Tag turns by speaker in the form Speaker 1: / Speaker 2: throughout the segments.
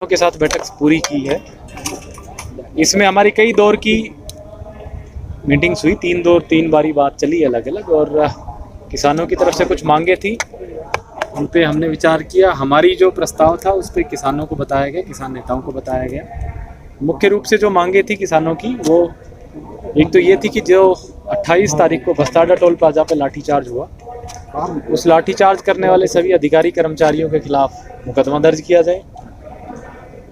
Speaker 1: के साथ बैठक पूरी की है। इसमें हमारी कई दौर की मीटिंग्स हुई, तीन बारी बात चली अलग अलग, और किसानों की तरफ से कुछ मांगे थी, उन पे हमने विचार किया। हमारी जो प्रस्ताव था उस पे किसानों को बताया गया, किसान नेताओं को बताया गया। मुख्य रूप से जो मांगे थी किसानों की, वो एक तो ये थी कि जो 28 तारीख को बस्ताडा टोल प्लाजा पे लाठीचार्ज हुआ, उस लाठीचार्ज करने वाले सभी अधिकारी कर्मचारियों के खिलाफ मुकदमा दर्ज किया जाए।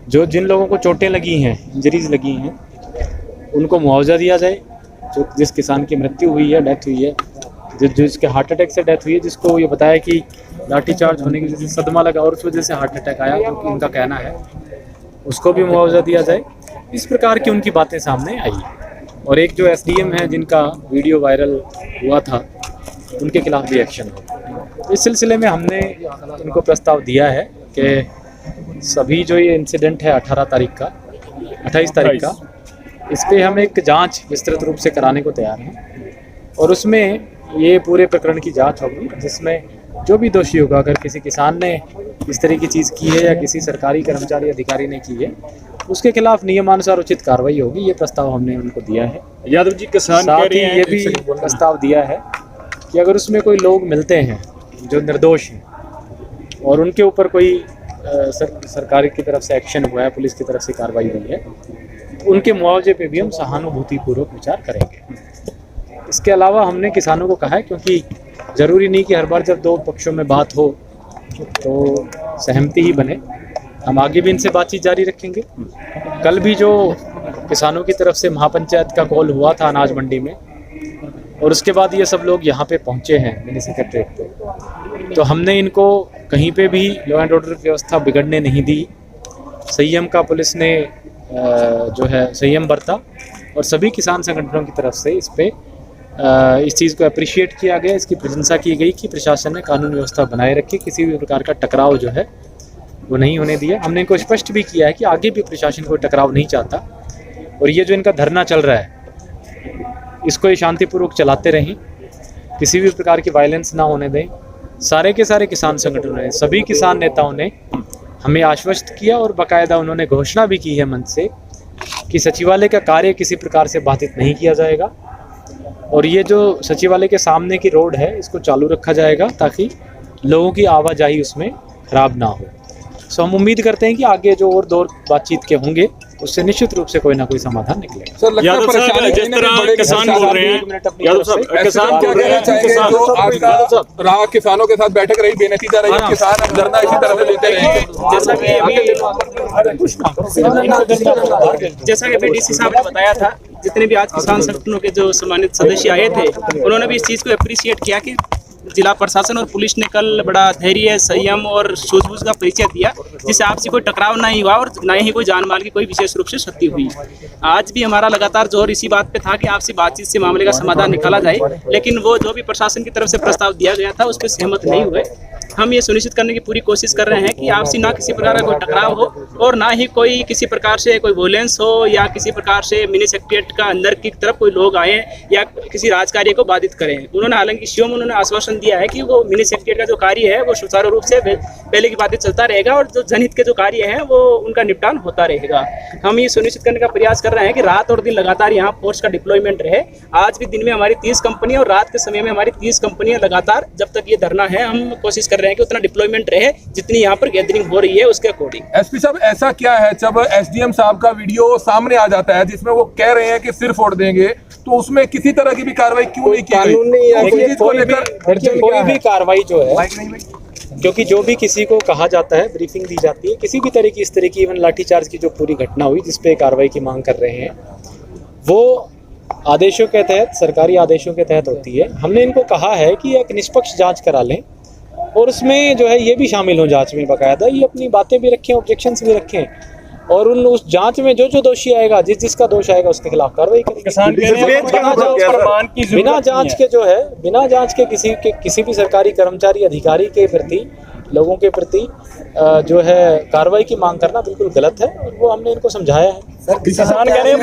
Speaker 1: जो जिन लोगों को चोटें लगी हैं, इंजरीज लगी हैं, उनको मुआवजा दिया जाए। जो जिस किसान की मृत्यु हुई है, डेथ हुई है, जिसके हार्ट अटैक से डेथ हुई है, जिसको ये बताया कि लाठीचार्ज होने की वजह से सदमा लगा और उस वजह से हार्ट अटैक आया, क्योंकि उनका कहना है, उसको भी मुआवजा दिया जाए। इस प्रकार की उनकी बातें सामने आई। और एक जो एसडीएम है जिनका वीडियो वायरल हुआ था, उनके खिलाफ भी एक्शन हो। इस सिलसिले में हमने इनको प्रस्ताव दिया है कि सभी जो ये इंसिडेंट है 28 तारीख का, इस पे हम एक जांच विस्तृत रूप से कराने को तैयार हैं, और उसमें ये पूरे प्रकरण की जांच होगी, जिसमें जो भी दोषी होगा, अगर किसी किसान ने इस तरह की चीज़ की है या किसी सरकारी कर्मचारी अधिकारी ने की है, उसके खिलाफ नियमानुसार उचित कार्रवाई होगी। ये प्रस्ताव हमने उनको दिया है।
Speaker 2: यादव जी किसान
Speaker 1: साथ ही ये भी प्रस्ताव दिया है कि अगर उसमें कोई लोग मिलते हैं जो निर्दोष हैं और उनके ऊपर कोई सरकार की तरफ से एक्शन हुआ है, पुलिस की तरफ से कार्रवाई हुई है, तो उनके मुआवजे पे भी हम सहानुभूतिपूर्वक विचार करेंगे। इसके अलावा हमने किसानों को कहा है, क्योंकि ज़रूरी नहीं कि हर बार जब दो पक्षों में बात हो तो सहमति ही बने, हम आगे भी इनसे बातचीत जारी रखेंगे। कल भी जो किसानों की तरफ से महापंचायत का कॉल हुआ था अनाज मंडी में, और उसके बाद ये सब लोग यहाँ पे पहुँचे हैं मिनी सेक्रेटरीट पे, तो हमने इनको कहीं पे भी लॉ एंड ऑर्डर की व्यवस्था बिगड़ने नहीं दी। संयम का पुलिस ने जो है संयम बरता, और सभी किसान संगठनों की तरफ से इस चीज़ को अप्रिशिएट किया गया, इसकी प्रशंसा की गई कि प्रशासन ने कानून व्यवस्था बनाए रखी, किसी भी प्रकार का टकराव जो है वो नहीं होने दिया। हमने इनको स्पष्ट भी किया है कि आगे भी प्रशासन कोई टकराव नहीं चाहता, और ये जो इनका धरना चल रहा है, इसको ये शांतिपूर्वक चलाते रहें, किसी भी प्रकार की वायलेंस ना होने दें। सारे के सारे किसान संगठनों ने, सभी किसान नेताओं ने हमें आश्वस्त किया, और बाकायदा उन्होंने घोषणा भी की है मंच से कि सचिवालय का कार्य किसी प्रकार से बाधित नहीं किया जाएगा, और ये जो सचिवालय के सामने की रोड है, इसको चालू रखा जाएगा ताकि लोगों की आवाजाही उसमें खराब ना हो। सो हम उम्मीद करते हैं कि आगे जो और दौर बातचीत के होंगे, उससे निश्चित रूप से कोई ना कोई समाधान निकलेगा।
Speaker 2: सर, यादव साहब, जिस तरह किसान बोल रहे हैं, यादव साहब, किसान क्या कहना चाहेंगे? जो आपका रहा किसानों के साथ बैठक रही, बेनतीजा रही, किसान अब धरना इसी तरह से देते रहेंगे।
Speaker 3: जैसा कि डीसी साहब ने बताया था, जितने भी आज किसान संगठनों के जो सम्मानित सदस्य आए थे, उन्होंने भी इस चीज़ को अप्रिशिएट किया कि जिला प्रशासन और पुलिस ने कल बड़ा धैर्य, संयम और सूझबूझ का परिचय दिया, जिससे आपसी कोई टकराव नहीं हुआ और न ही कोई जान माल की कोई विशेष रूप से क्षति हुई। आज भी हमारा लगातार जोर इसी बात पे था कि आपसी बातचीत से मामले का समाधान निकाला जाए, लेकिन वो जो भी प्रशासन की तरफ से प्रस्ताव दिया गया था, उस पर सहमत नहीं हुए। हम ये सुनिश्चित करने की पूरी कोशिश कर रहे हैं कि आपसी ना किसी प्रकार का कोई टकराव हो, और ना ही कोई किसी प्रकार से कोई वोलेंस हो, या किसी प्रकार से मिनी सेक्रेटरीट का अंदर की तरफ कोई लोग आए या किसी राजकार्य को बाधित करें। उन्होंने हालांकि शिवम उन्होंने आश्वासन दिया है कि वो मिनी सेक्रेटरीट का जो कार्य है वो सुचारू रूप से पहले की बातें चलता रहेगा, और जो जनहित के जो कार्य है वो उनका निपटान होता रहेगा। हम ये सुनिश्चित करने का प्रयास कर रहे हैं कि रात और दिन लगातार यहाँ फोर्स का डिप्लॉयमेंट रहे। आज भी दिन में हमारी 30 कंपनियां और रात के समय में हमारी 30 कंपनियां लगातार, जब तक ये धरना है, हम कोशिश कर रहे हैं कि उतना डिप्लॉयमेंट रहे जितनी यहाँ पर गैदरिंग हो रही है उसके अकॉर्डिंग।
Speaker 2: एसपी साहब, ऐसा क्या है जब एसडीएम साहब का वीडियो सामने आ जाता है जिसमें वो कह रहे हैं कि सिर फोड़ देंगे, तो उसमें किसी तरह की भी कार्रवाई क्यों नहीं की गई?
Speaker 1: कोई भी कार्रवाई जो है, क्योंकि जो भी किसी को कहा जाता है, ब्रीफिंग दी जाती है, किसी भी तरह की इस तरह की इवन लाठीचार्ज की जो पूरी घटना हुई जिसपे कार्रवाई की मांग कर रहे हैं, वो आदेशों के तहत, सरकारी आदेशों के तहत होती है। हमने इनको कहा है कि एक निष्पक्ष जांच करा लें, और उसमें जो है ये भी शामिल हो जांच में, बाकायदा ये अपनी बातें भी रखें, ऑब्जेक्शंस भी रखें, और उस जांच में जो दोषी आएगा, जिसका दोष आएगा, उसके खिलाफ कार्रवाई करेंगे। बिना जांच के जो है, बिना जांच के किसी भी सरकारी कर्मचारी अधिकारी के प्रति, लोगों के प्रति जो है कार्रवाई की मांग करना बिल्कुल गलत है, और वो हमने इनको समझाया है।
Speaker 2: किसान कह रहे हैं